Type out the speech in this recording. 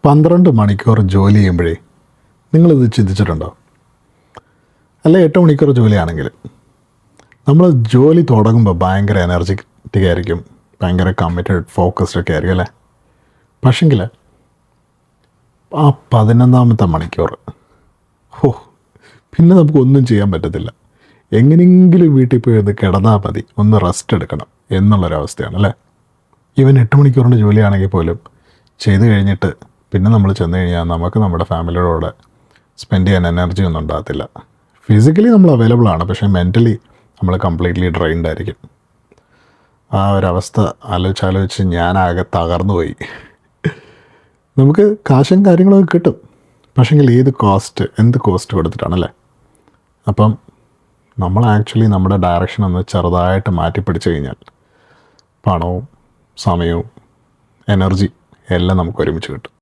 12 മണിക്കൂർ ജോലി ചെയ്യുമ്പോഴേ നിങ്ങളിത് ചിന്തിച്ചിട്ടുണ്ടോ? അല്ല 8 മണിക്കൂർ ജോലിയാണെങ്കിൽ നമ്മൾ ജോലി തുടങ്ങുമ്പോൾ ഭയങ്കര എനർജറ്റിക് ആയിരിക്കും, ഭയങ്കര കമ്മിറ്റഡ് ഫോക്കസ്ഡ് ഒക്കെ ആയിരിക്കും അല്ലേ? പക്ഷെങ്കിൽ ആ 11ാമത്തെ മണിക്കൂർ പിന്നെ നമുക്കൊന്നും ചെയ്യാൻ പറ്റത്തില്ല. എങ്ങനെയെങ്കിലും വീട്ടിൽ പോയി ഒന്ന് കിടന്നാൽ മതി, ഒന്ന് റെസ്റ്റ് എടുക്കണം എന്നുള്ളൊരവസ്ഥയാണ് അല്ലേ? ഈവൻ 8 മണിക്കൂറിൻ്റെ ജോലിയാണെങ്കിൽ പോലും ചെയ്ത് കഴിഞ്ഞിട്ട് പിന്നെ നമ്മൾ ചെന്ന് കഴിഞ്ഞാൽ നമുക്ക് നമ്മുടെ ഫാമിലിയോടെ സ്പെൻഡ് ചെയ്യാൻ എനർജി ഒന്നും ഉണ്ടാകത്തില്ല. ഫിസിക്കലി നമ്മൾ അവൈലബിൾ ആണ്, പക്ഷേ മെൻ്റലി നമ്മൾ കംപ്ലീറ്റ്ലി ഡ്രെയിൻഡ് ആയിരിക്കും. ആ ഒരവസ്ഥ ആലോചിച്ച് ഞാനാകെ തകർന്നു പോയി. നമുക്ക് കാശും കാര്യങ്ങളൊക്കെ കിട്ടും, പക്ഷേങ്കിൽ എന്ത് കോസ്റ്റ് കൊടുത്തിട്ടാണല്ലേ? അപ്പം നമ്മൾ ആക്ച്വലി നമ്മുടെ ഡയറക്ഷൻ ഒന്ന് ചെറുതായിട്ട് മാറ്റിപ്പിടിച്ച് കഴിഞ്ഞാൽ പണവും സമയവും എനർജി എല്ലാം നമുക്ക് ഒരുമിച്ച് കിട്ടും.